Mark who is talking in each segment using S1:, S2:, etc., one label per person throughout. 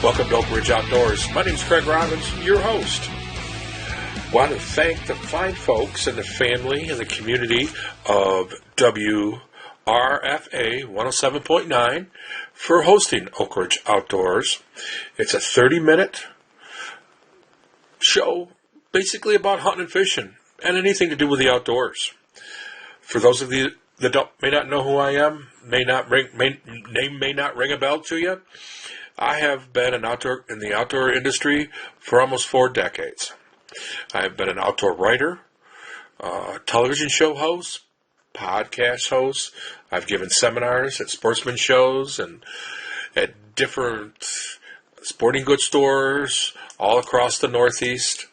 S1: Welcome to Oakridge Outdoors. My name is Craig Robbins, your host. Want to thank the fine folks and the family and the community of WRFA 107.9 for hosting Oakridge Outdoors. It's a 30-minute show basically about hunting and fishing and anything to do with the outdoors. For those of you that may not know who I am, name may not ring a bell to you, I have been in the outdoor industry for almost 4 decades. I have been an outdoor writer, television show host, podcast host. I've given seminars at sportsman shows and at different sporting goods stores all across the Northeast.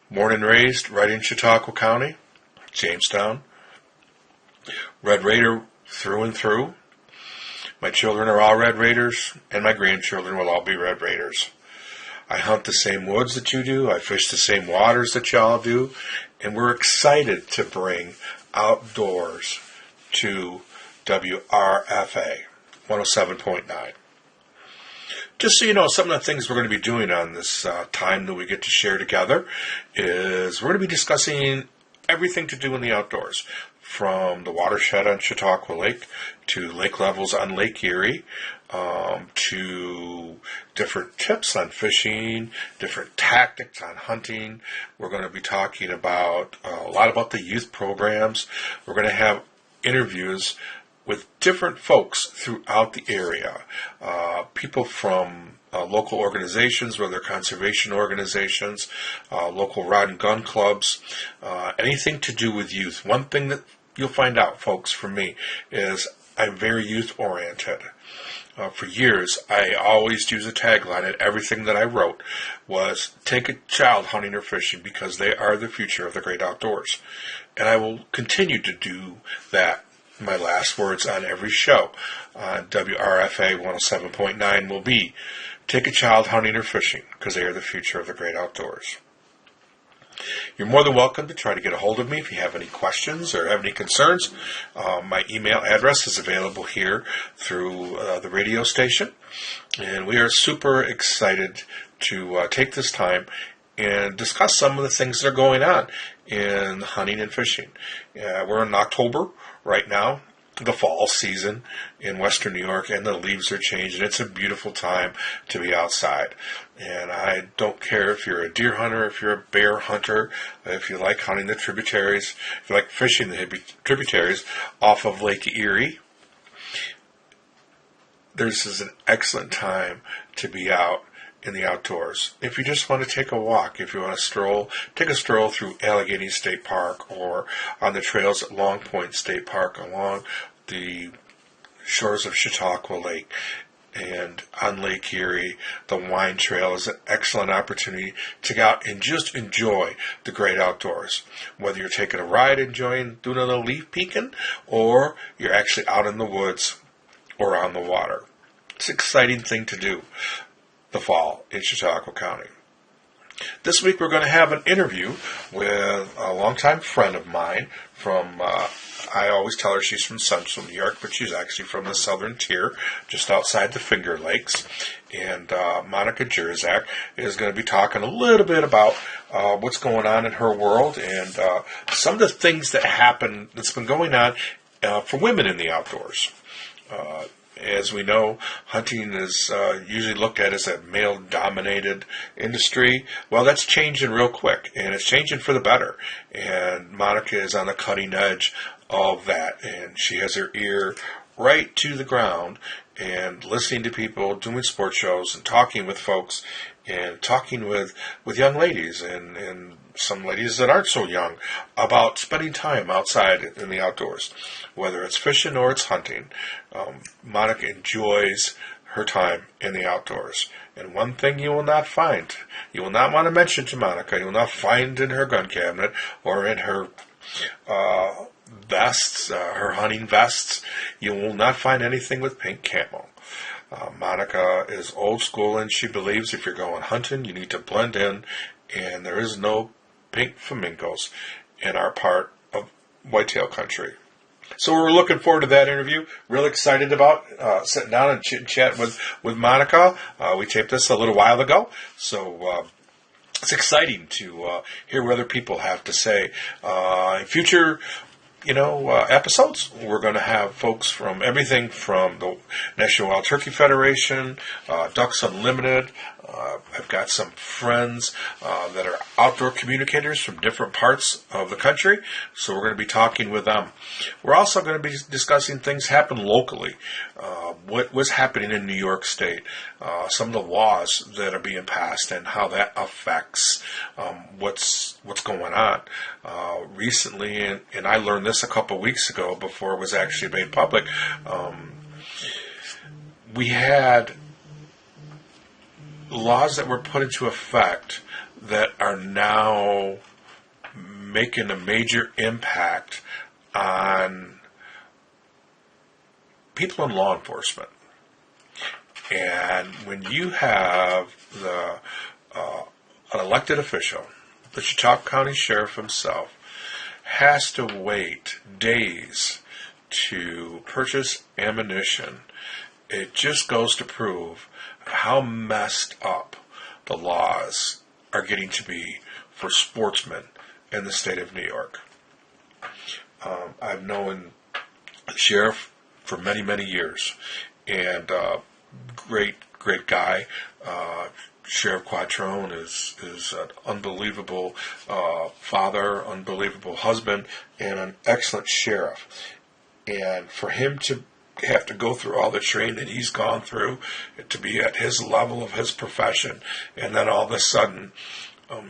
S1: Born and raised right in Chautauqua County, Jamestown. Red Raider through and through. My children are all Red Raiders, and my grandchildren will all be Red Raiders. I hunt the same woods that you do. I fish the same waters that y'all do. And we're excited to bring outdoors to WRFA 107.9. Just so you know, some of the things we're going to be doing on this time that we get to share together is we're going to be discussing everything to do in the outdoors. From the watershed on Chautauqua Lake to lake levels on Lake Erie, to different tips on fishing, different tactics on hunting. We're going to be talking about a lot about the youth programs. We're going to have interviews with different folks throughout the area, people from local organizations, whether conservation organizations, local rod and gun clubs, anything to do with youth. One thing that you'll find out, folks, from me, is I'm very youth-oriented. For years, I always use a tagline at everything that I wrote was, take a child hunting or fishing because they are the future of the great outdoors. And I will continue to do that. My last words on every show on WRFA 107.9 will be, take a child hunting or fishing because they are the future of the great outdoors. You're more than welcome to try to get a hold of me if you have any questions or have any concerns. My email address is available here through the radio station. And we are super excited to take this time and discuss some of the things that are going on in hunting and fishing. We're in October right now, the fall season in western New York, and the leaves are changing. It's a beautiful time to be outside. And I don't care if you're a deer hunter, if you're a bear hunter, if you like hunting the tributaries, if you like fishing the tributaries off of Lake Erie. This is an excellent time to be out in the outdoors. If you just want to take a walk, if you want to stroll, take a stroll through Allegheny State Park or on the trails at Long Point State Park along the shores of Chautauqua Lake and on Lake Erie. The Wine Trail is an excellent opportunity to go out and just enjoy the great outdoors. Whether you're taking a ride, doing a little leaf peeking, or you're actually out in the woods or on the water. It's an exciting thing to do the fall in Chautauqua County. This week we're going to have an interview with a longtime friend of mine from, I always tell her she's from Central New York, but she's actually from the southern tier, just outside the Finger Lakes. And Monica Jerzak is going to be talking a little bit about what's going on in her world and some of the things that's been going on for women in the outdoors. As we know, hunting is usually looked at as a male-dominated industry. Well, that's changing real quick, and it's changing for the better. And Monica is on the cutting edge of that, and she has her ear right to the ground and listening to people, doing sports shows, and talking with folks, and talking with young ladies and some ladies that aren't so young about spending time outside in the outdoors, whether it's fishing or it's hunting. Monica enjoys her time in the outdoors. And one thing you will not find, you will not want to mention to Monica, you will not find in her gun cabinet or in her vests, her hunting vests, you will not find anything with pink camo. Monica is old school, and she believes if you're going hunting, you need to blend in, and there is no pink flamingos in our part of whitetail country. So we're looking forward to that interview. Really excited about sitting down and chit-chat with Monica. We taped this a little while ago, so it's exciting to hear what other people have to say. In future episodes, we're going to have folks from everything from the National Wild Turkey Federation, Ducks Unlimited. I've got some friends that are outdoor communicators from different parts of the country, so we're going to be talking with them. We're also going to be discussing things happen locally, what's happening in New York State, some of the laws that are being passed and how that affects what's going on. Recently, and I learned this a couple weeks ago before it was actually made public, we had laws that were put into effect that are now making a major impact on people in law enforcement. And when you have an elected official, the Chautauqua County Sheriff himself, has to wait days to purchase ammunition, it just goes to prove how messed up the laws are getting to be for sportsmen in the state of New York. I've known the sheriff for many, many years, and great guy. Sheriff Quattrone is an unbelievable father, unbelievable husband, and an excellent sheriff. And for him to have to go through all the training that he's gone through to be at his level of his profession, and then all of a sudden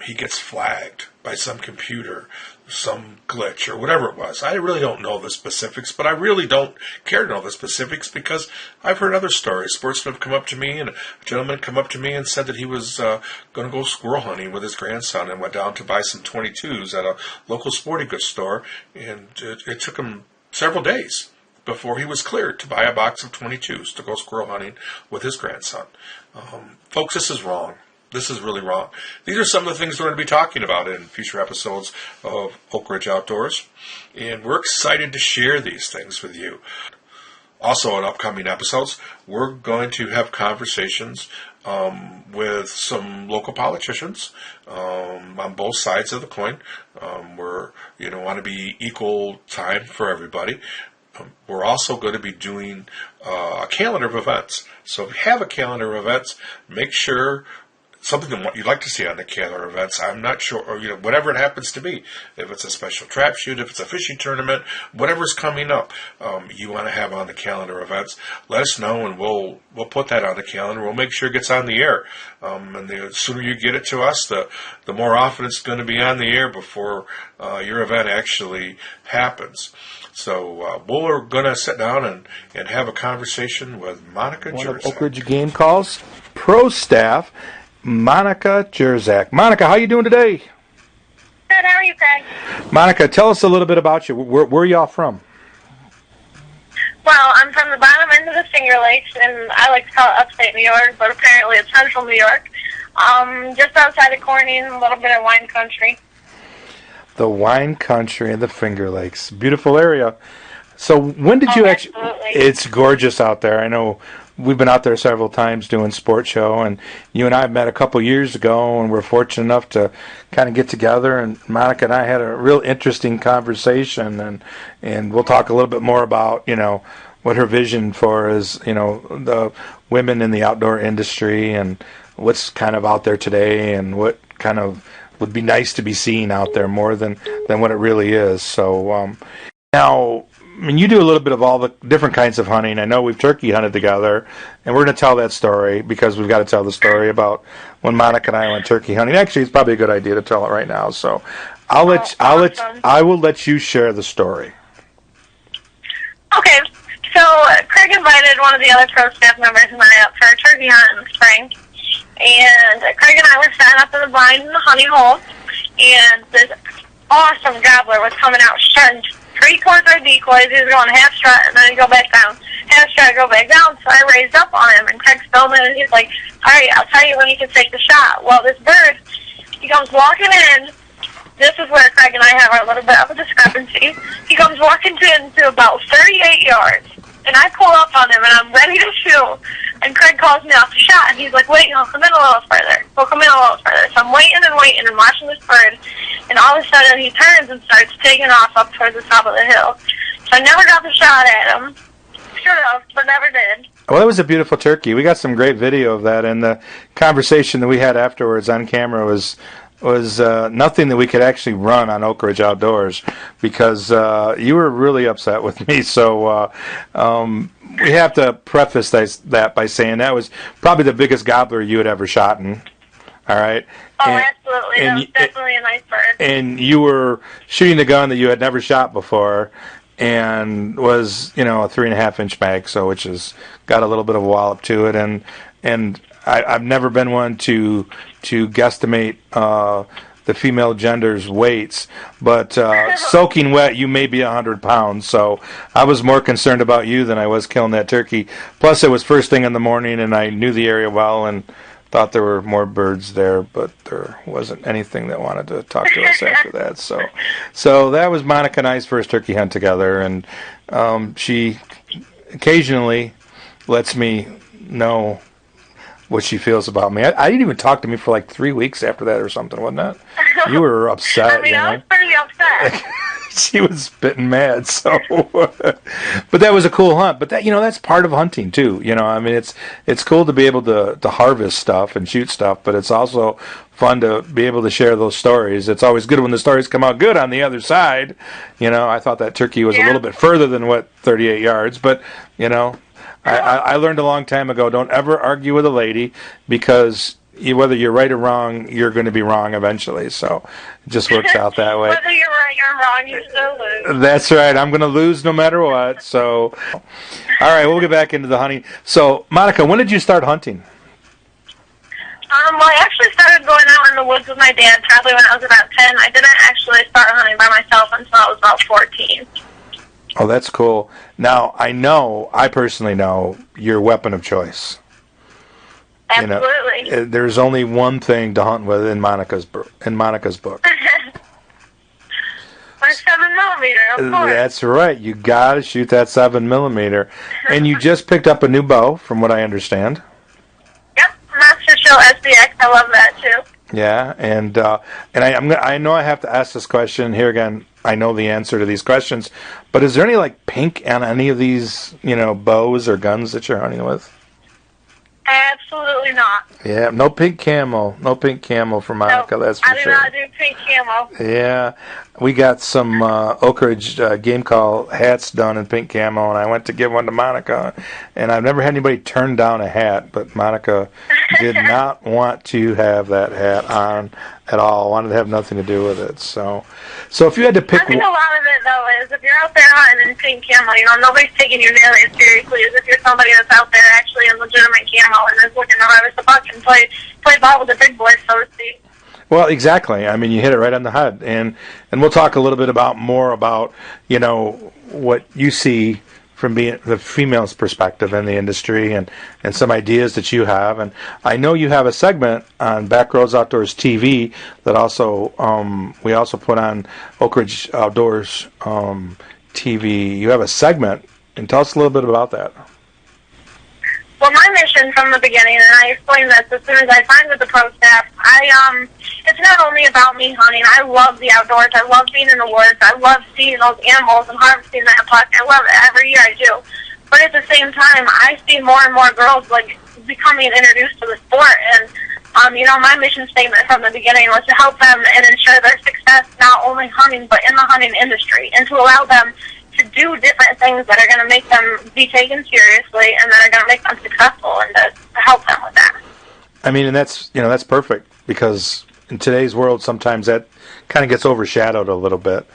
S1: he gets flagged by some computer, some glitch or whatever it was. I really don't know the specifics, but I really don't care to know the specifics because I've heard other stories. Sportsmen have come up to me, and a gentleman come up to me and said that he was going to go squirrel hunting with his grandson and went down to buy some 22s at a local sporting goods store, and it took him several days before he was cleared to buy a box of 22s to go squirrel hunting with his grandson. Folks, this is wrong. This is really wrong. These are some of the things we're going to be talking about in future episodes of Oakridge Outdoors, and we're excited to share these things with you. Also, in upcoming episodes, we're going to have conversations with some local politicians on both sides of the coin. We want to be equal time for everybody. We're also going to be doing a calendar of events. So if you have a calendar of events, make sure something that you'd like to see on the calendar of events. I'm not sure, or whatever it happens to be. If it's a special trap shoot, if it's a fishing tournament, whatever's coming up, you want to have on the calendar events. Let us know, and we'll put that on the calendar. We'll make sure it gets on the air. And the sooner you get it to us, the more often it's going to be on the air before your event actually happens. So we're going to sit down and have a conversation with Monica Jerzak. One of
S2: Oakridge Game Calls pro staff, Monica Jerzak. Monica, how are you doing today?
S3: Good, how are you, Craig?
S2: Monica, tell us a little bit about you. Where are y'all from?
S3: Well, I'm from the bottom end of the Finger Lakes, and I like to call it upstate New York, but apparently it's central New York. Just outside of Corning, a little bit of wine country.
S2: The wine country and the Finger Lakes. Beautiful area. So when did you actually...
S3: Absolutely.
S2: It's gorgeous out there. I know we've been out there several times doing sports show, and you and I met a couple years ago, and we're fortunate enough to kind of get together, and Monica and I had a real interesting conversation, and we'll talk a little bit more about, what her vision for is, the women in the outdoor industry and what's kind of out there today and what kind of would be nice to be seen out there more than what it really is. So now, you do a little bit of all the different kinds of hunting. I know we've turkey hunted together, and we're going to tell that story because we've got to tell the story about when Monica and I went turkey hunting. Actually, it's probably a good idea to tell it right now. So I will let you share the story.
S3: Okay, so Craig invited one of the other pro staff members and I up for a turkey hunt in the spring. And Craig and I were standing up in the blind in the honey hole, and this awesome gobbler was coming out strutting 3/4 decoys. He was going half strut, and then he'd go back down. Half strut, go back down. So I raised up on him, and Craig's filming, and he's like, all right, I'll tell you when you can take the shot. Well, this bird, he comes walking in, this is where Craig and I have our little bit of a discrepancy. He comes walking into about 38 yards, and I pull up on him, and I'm ready to shoot. And Craig calls me off the shot, and he's like, wait, he'll come in a little further. He'll come in a little further. So I'm waiting and waiting and watching this bird, and all of a sudden he turns and starts taking off up towards the top of the hill. So I never got the shot at him. Should have, but never did.
S2: Well, it was a beautiful turkey. We got some great video of that, and the conversation that we had afterwards on camera was nothing that we could actually run on Oakridge Outdoors, because you were really upset with me. So we have to preface that by saying that was probably the biggest gobbler you had ever shot in. All right.
S3: Oh, absolutely. That was definitely a nice bird. And
S2: you were shooting a gun that you had never shot before, and was, a 3.5-inch mag, so which has got a little bit of a wallop to it, and I've never been one to guesstimate the female gender's weights, but soaking wet, you may be 100 pounds. So I was more concerned about you than I was killing that turkey. Plus, it was first thing in the morning, and I knew the area well and thought there were more birds there, but there wasn't anything that wanted to talk to us after that. So that was Monica and I's first turkey hunt together, and she occasionally lets me know what she feels about me. I didn't even talk to me for like 3 weeks after that or something, wasn't it? You were upset.
S3: I was pretty upset.
S2: She was spitting mad. So, but that was a cool hunt. But that, that's part of hunting too. It's cool to be able to harvest stuff and shoot stuff, but it's also fun to be able to share those stories. It's always good when the stories come out good on the other side. I thought that turkey was a little bit further than 38 yards, but I learned a long time ago, don't ever argue with a lady, because whether you're right or wrong, you're going to be wrong eventually. So it just works out that way.
S3: Whether you're right or wrong, you still lose.
S2: That's right. I'm going to lose no matter what. So, all right, we'll get back into the hunting. So, Monica, when did you start hunting?
S3: Well, I actually started going out in the woods with my dad probably when I was about 10. I didn't actually start hunting by myself until I was about 14.
S2: Oh, that's cool. Now, I personally know your weapon of choice.
S3: Absolutely.
S2: There's only one thing to hunt with in Monica's book.
S3: My 7mm, of course.
S2: That's right. You got to shoot that 7mm. And you just picked up a new bow, from what I understand.
S3: Yep, Master Show SBX. I love that too.
S2: Yeah, and I know I have to ask this question here again. I know the answer to these questions, but is there any pink on any of these bows or guns that you're hunting with?
S3: Absolutely not.
S2: Yeah, no pink camo for Monica.
S3: Nope,
S2: That's for sure.
S3: I do not do pink camo.
S2: Yeah, we got some Oakridge game call hats done in pink camo, and I went to give one to Monica, and I've never had anybody turn down a hat, but Monica did not want to have that hat on at all. Wanted to have nothing to do with it. So if you had to pick,
S3: I think a lot of it though is if you're out there hunting in pink camo, nobody's taking you nearly as seriously as if you're somebody that's out there actually in legitimate camo and is looking to harvest a buck and play ball with the big boys, so to speak.
S2: Well, exactly. I mean, you hit it right on the head, and we'll talk a little bit more about what you see from being the female's perspective in the industry, and some ideas that you have. And I know you have a segment on Oakridge Outdoors TV that also we also put on Oakridge Outdoors TV. You have a segment, and tell us a little bit about that.
S3: Well, my mission from the beginning, and I explained this as soon as I signed with the pro staff, it's not only about me hunting. I love the outdoors. I love being in the woods. I love seeing those animals and harvesting that buck. I love it. Every year I do. But at the same time, I see more and more girls becoming introduced to the sport. And, my mission statement from the beginning was to help them and ensure their success, not only hunting, but in the hunting industry, and to allow them to do different things that are going to make them be taken seriously and that are going to make them successful, and to help them with that.
S2: I mean, and that's perfect, because in today's world sometimes that kind of gets overshadowed a little bit.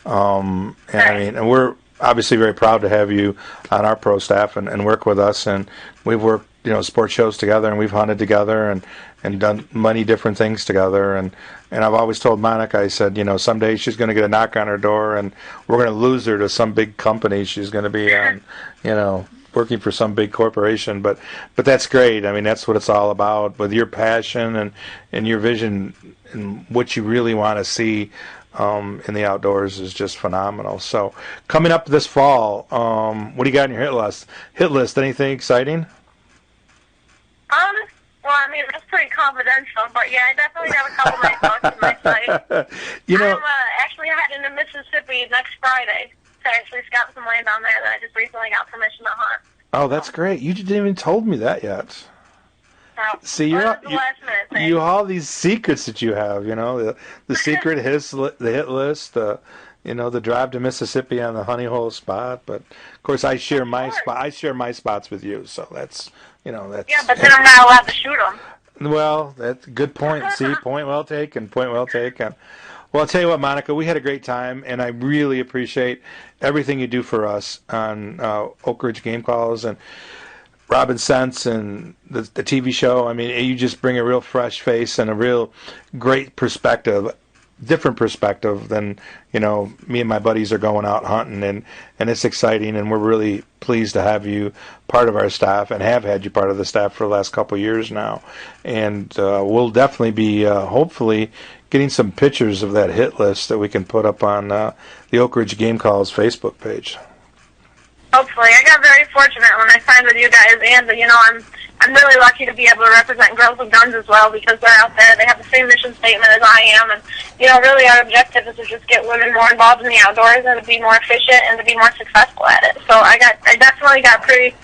S2: And and we're obviously very proud to have you on our pro staff and work with us, and we've worked sports shows together, and we've hunted together and done many different things together, and I've always told Monica, I said, someday she's going to get a knock on her door, and we're going to lose her to some big company. She's going to be on, working for some big corporation, but that's great. I mean, that's what it's all about, with your passion and your vision and what you really want to see in the outdoors is just phenomenal. So coming up this fall, what do you got on your hit list? Anything exciting?
S3: Well, I mean, that's pretty confidential, but yeah, I definitely have a couple nice bucks on my site.
S2: You know,
S3: I'm actually heading to Mississippi next Friday to actually scout some land down there that I just recently got permission to hunt.
S2: oh, that's great. You didn't even told me that yet.
S3: So,
S2: See,
S3: well, the last minute thing.
S2: you all these secrets that you have. You know, the secret the hit list. The drive to Mississippi on the honey hole spot. But of course, I share my spot. I share my spots with you. So that's that's.
S3: Yeah, but then I'm not allowed to shoot them.
S2: Well, that's a good point. See, point well taken. Point well taken. Well, I'll tell you what, Monica, we had a great time, and I really appreciate everything you do for us on Oakridge Game Calls and Robin Sense and the TV show. I mean, you just bring a real fresh face and a real great perspective, different perspective than, me and my buddies are going out hunting, and it's exciting, and we're really pleased to have you part of our staff and have had you part of the staff for the last couple of years now. And we'll definitely be, hopefully, getting some pictures of that hit list that we can put up on the Oakridge Game Calls Facebook page.
S3: Hopefully. I got very fortunate when I signed with you guys, and I'm really lucky to be able to represent Girls with Guns as well, because they're out there. They have the same mission statement as I am, and really our objective is to just get women more involved in the outdoors and to be more efficient and to be more successful at it. So I definitely got pretty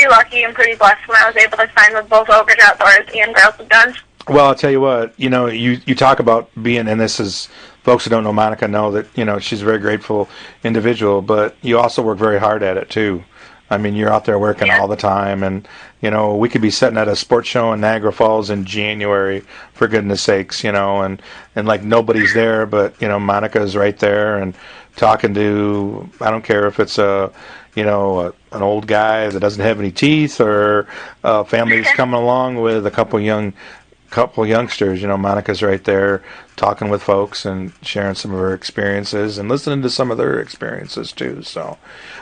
S3: lucky and pretty blessed when I was able to sign with both Oakridge Outdoors and Girls with Guns.
S2: Well, I'll tell you what, you talk about being, and this is, folks who don't know Monica know that, she's a very grateful individual, but you also work very hard at it, too. I mean, you're out there working all the time, and, we could be sitting at a sports show in Niagara Falls in January, for goodness sakes, and like nobody's there, but, Monica's right there and talking to, I don't care if it's an old guy that doesn't have any teeth or a family that's coming along with a couple youngsters. Monica's right there talking with folks and sharing some of her experiences and listening to some of their experiences too. So,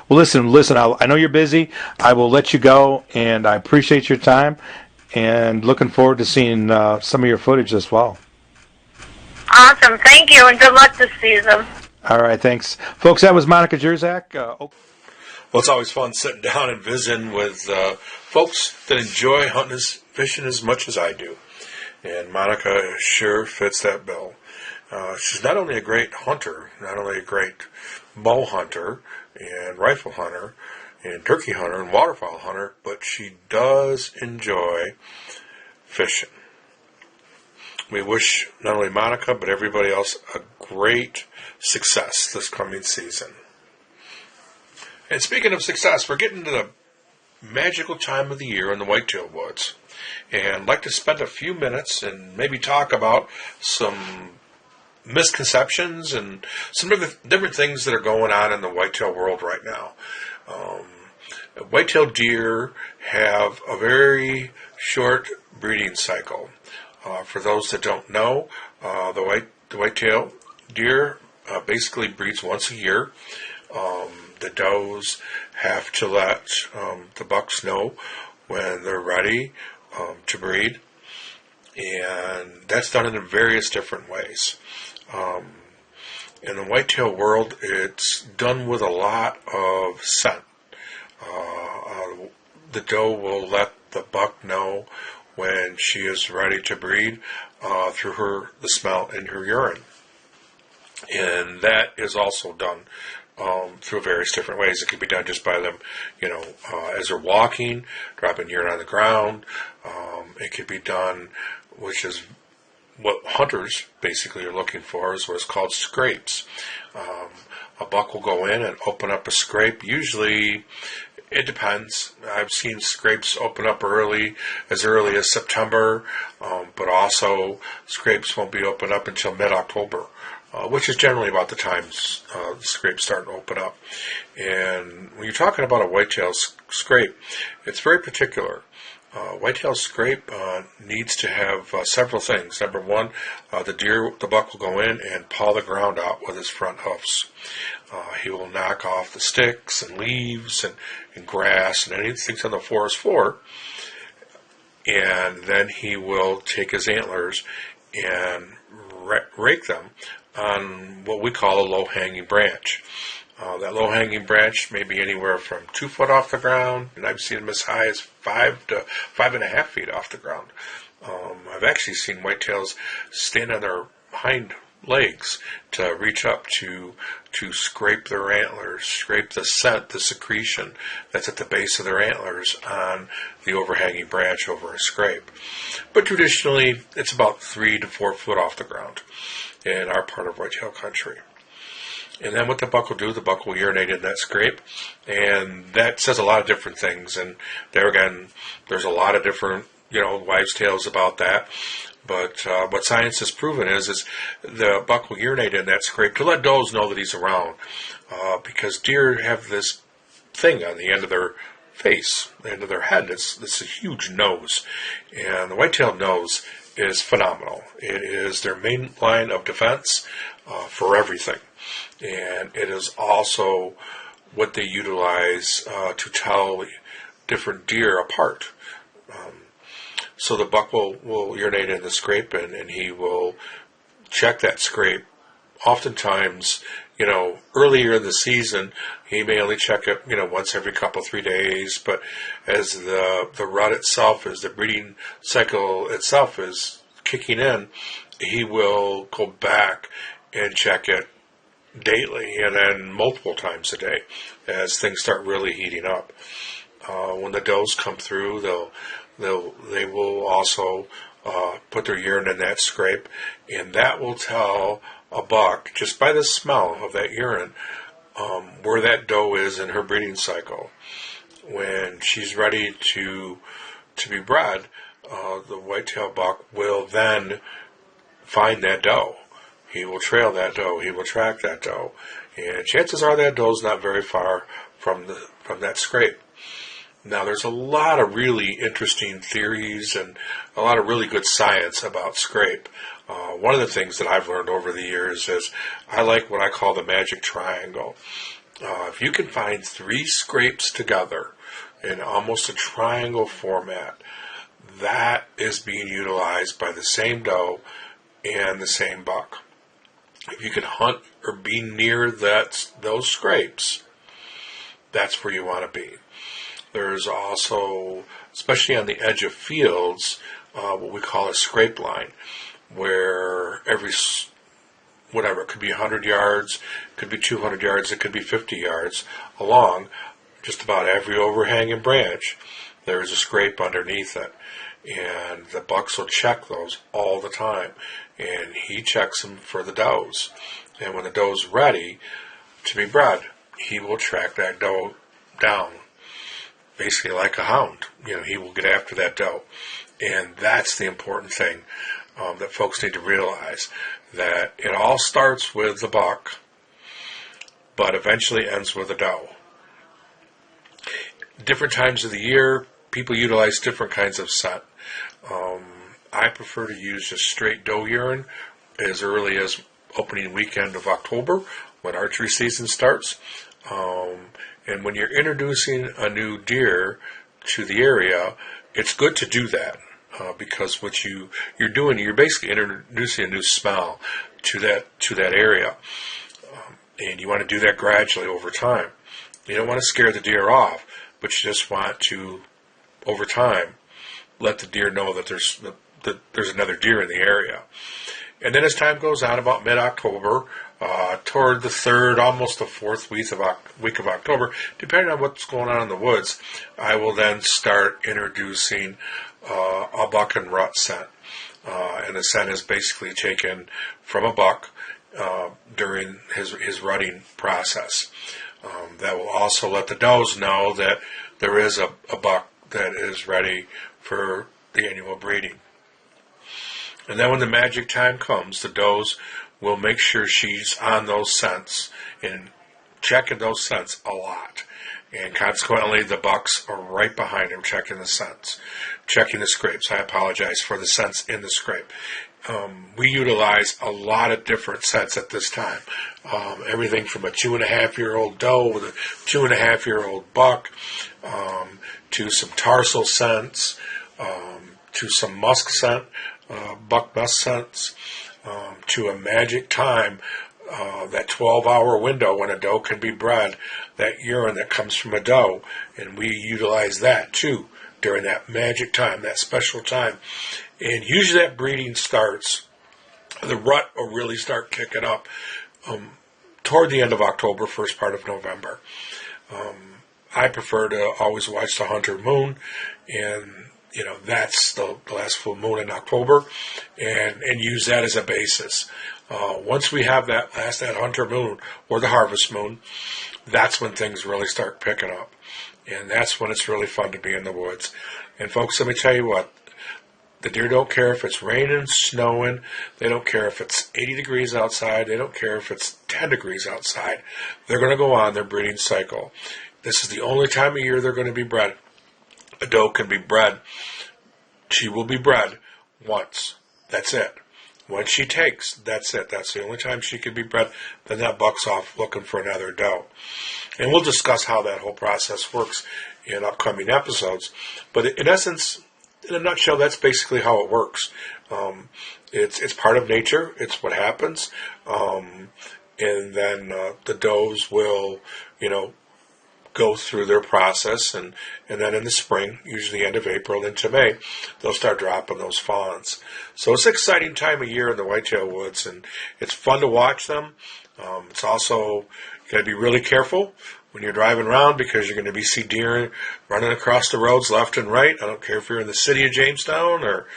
S2: well, listen, I know you're busy. I will let you go, and I appreciate your time and looking forward to seeing some of your footage this fall.
S3: Awesome. Thank you, and good luck this season.
S2: All right, thanks. Folks, that was Monica Jerzak.
S1: Well, it's always fun sitting down and visiting with folks that enjoy hunting and fishing as much as I do. And Monica sure fits that bill. She's not only a great hunter, not only a great bow hunter and rifle hunter and turkey hunter and waterfowl hunter, but she does enjoy fishing. We wish not only Monica, but everybody else a great success this coming season. And speaking of success, we're getting to the magical time of the year in the whitetail woods. And I'd like to spend a few minutes and maybe talk about some misconceptions and some different things that are going on in the whitetail world right now. Whitetail deer have a very short breeding cycle. For those that don't know, the whitetail deer basically breeds once a year. The does have to let the bucks know when they're ready to breed, and that's done in various different ways. In the whitetail world, it's done with a lot of scent. The doe will let the buck know when she is ready to breed through the smell in her urine, and that is also done through various different ways. It can be done just by them, as they're walking, dropping urine on the ground. It could be done, which is what hunters basically are looking for, is what's called scrapes. A buck will go in and open up a scrape. Usually, it depends. I've seen scrapes open up as early as September, but also scrapes won't be opened up until mid-October. Which is generally about the time the scrapes start to open up. And when you're talking about a whitetail scrape, it's very particular. Whitetail scrape needs to have several things. Number one, the buck will go in and paw the ground out with his front hoofs. He will knock off the sticks and leaves and grass and anything on the forest floor. And then he will take his antlers and rake them on what we call a low-hanging branch. That low-hanging branch may be anywhere from 2 foot off the ground, and I've seen them as high as 5 to 5.5 feet off the ground. I've actually seen whitetails stand on their hind legs to reach up to scrape their antlers, scrape the scent, the secretion that's at the base of their antlers on the overhanging branch over a scrape. But traditionally, it's about 3 to 4 foot off the ground in our part of whitetail country. And then what the buck will do, the buck will urinate in that scrape, and that says a lot of different things. And there again, there's a lot of different, wives' tales about that. But what science has proven is the buck will urinate in that scrape to let does know that he's around, because deer have this thing on the end of their face, the end of their head. It's a huge nose, and the whitetail nose is phenomenal. It is their main line of defense for everything, and it is also what they utilize to tell different deer apart. So the buck will urinate in the scrape, and he will check that scrape. Oftentimes, earlier in the season, he may only check it, once every 3 days. But as the rut itself, as the breeding cycle itself is kicking in, he will go back and check it daily, and then multiple times a day as things start really heating up. When the does come through, they will also put their urine in that scrape, and that will tell a buck, just by the smell of that urine, where that doe is in her breeding cycle. When she's ready to be bred, the whitetail buck will then find that doe. He will trail that doe. He will track that doe, and chances are that doe's not very far from that scrape. Now, there's a lot of really interesting theories and a lot of really good science about scrape. One of the things that I've learned over the years is I like what I call the magic triangle. If you can find 3 scrapes together in almost a triangle format, that is being utilized by the same doe and the same buck. If you can hunt or be near those scrapes, that's where you want to be. There's also, especially on the edge of fields, what we call a scrape line, where it could be 100 yards, it could be 200 yards, it could be 50 yards along, just about every overhanging branch, there is a scrape underneath it. And the bucks will check those all the time, and he checks them for the does. And when the doe's ready to be bred, he will track that doe down, basically like a hound. He will get after that doe. And that's the important thing that folks need to realize, that it all starts with the buck, but eventually ends with a doe. Different times of the year, people utilize different kinds of scent. I prefer to use just straight doe urine as early as opening weekend of October, when archery season starts. And when you're introducing a new deer to the area, it's good to do that, because what you're doing, you're basically introducing a new smell to that area, and you want to do that gradually over time. You don't want to scare the deer off, but you just want to, over time, let the deer know that there's another deer in the area. And then as time goes on, about mid-October, toward the 3rd, almost the 4th week of October, depending on what's going on in the woods, I will then start introducing a buck and rut scent. And the scent is basically taken from a buck during his rutting process. That will also let the does know that there is a buck that is ready for the annual breeding. And then when the magic time comes, the does will make sure she's on those scents and checking those scents a lot. And consequently, the bucks are right behind him checking the scents, checking the scrapes. I apologize for the scents in the scrape. We utilize a lot of different scents at this time. Everything from a 2.5-year-old doe with a 2.5-year-old buck, to some tarsal scents, to some musk scent, buck musk scents. to a magic time, that 12-hour window when a doe can be bred, that urine that comes from a doe, and we utilize that too during that magic time, that special time. And usually that breeding starts, the rut will really start kicking up toward the end of October, first part of November. I prefer to always watch the hunter moon, and that's the last full moon in October, and use that as a basis. Once we have that hunter moon or the harvest moon, that's when things really start picking up, and that's when it's really fun to be in the woods. And folks, let me tell you what, the deer don't care if it's raining, snowing. They don't care if it's 80 degrees outside. They don't care if it's 10 degrees outside. They're going to go on their breeding cycle. This is the only time of year they're going to be bred. A doe can be bred. She will be bred once. That's it. Once she takes, that's it. That's the only time she can be bred. Then that buck's off looking for another doe. And we'll discuss how that whole process works in upcoming episodes. But in essence, in a nutshell, that's basically how it works. It's part of nature. It's what happens. And then the does will, go through their process, and then in the spring, usually end of April into May, they'll start dropping those fawns. So it's an exciting time of year in the whitetail woods, and it's fun to watch them. It's also, you got to be really careful when you're driving around, because you're going to see deer running across the roads left and right. I don't care if you're in the city of Jamestown or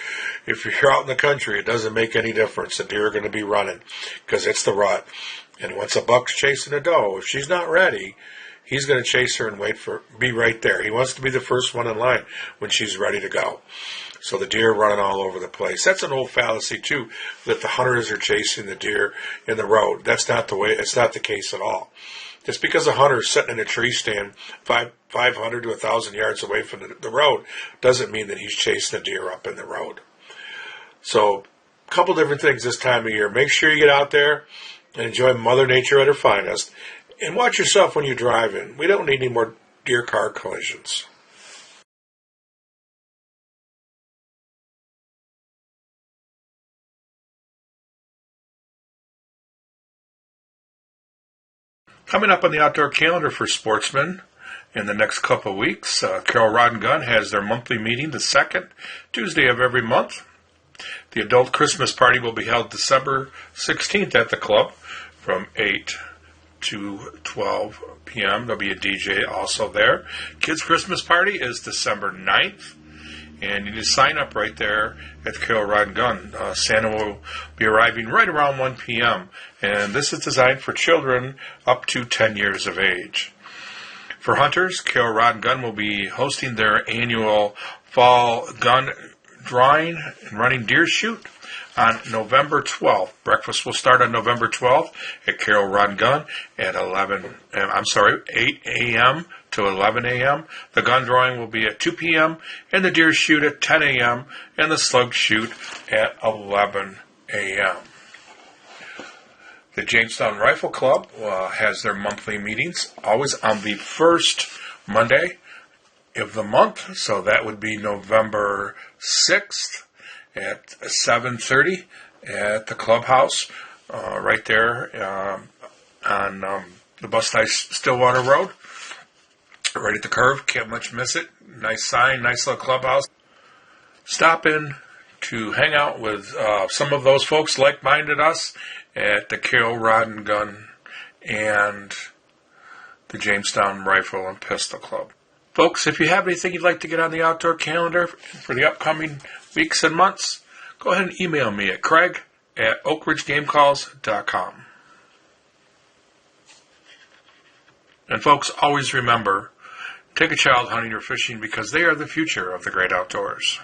S1: if you're out in the country. It doesn't make any difference. The deer are going to be running because it's the rut. And once a buck's chasing a doe, if she's not ready, he's going to chase her and be right there. He wants to be the first one in line when she's ready to go. So the deer running all over the place. That's an old fallacy too, that the hunters are chasing the deer in the road. That's not the way. It's not the case at all. Just because a hunter is sitting in a tree stand 500 to 1,000 yards away from the road doesn't mean that he's chasing the deer up in the road. So a couple different things this time of year. Make sure you get out there and enjoy Mother Nature at her finest. And watch yourself when you're driving. We don't need any more deer-car collisions. Coming up on the outdoor calendar for sportsmen in the next couple of weeks, Carroll Rod and Gun has their monthly meeting the second Tuesday of every month. The adult Christmas party will be held December 16th at the club from 8 to 12 p.m. There'll be a DJ also there. Kids' Christmas party is December 9th. And you need to sign up right there at the Carroll Rod and Gun. Santa will be arriving right around 1 p.m. And this is designed for children up to 10 years of age. For hunters, Carroll Rod and Gun will be hosting their annual fall gun drawing and running deer shoot on November 12th. Breakfast will start on November 12th at Carroll Rod and Gun at 8 a.m. to 11 a.m. The gun drawing will be at 2 p.m. and the deer shoot at 10 a.m. and the slug shoot at 11 a.m. The Jamestown Rifle Club has their monthly meetings, always on the first Monday of the month, so that would be November 6th. At 7:30 at the clubhouse, right there on the Bust Ice Stillwater Road, right at the curve. Can't much miss it. Nice sign, nice little clubhouse. Stop in to hang out with some of those folks like-minded us at the Carroll Rod and Gun and the Jamestown Rifle and Pistol Club. Folks, if you have anything you'd like to get on the outdoor calendar for the upcoming weeks and months, go ahead and email me at craig@oakridgegamecalls.com. And folks, always remember, take a child hunting or fishing because they are the future of the great outdoors.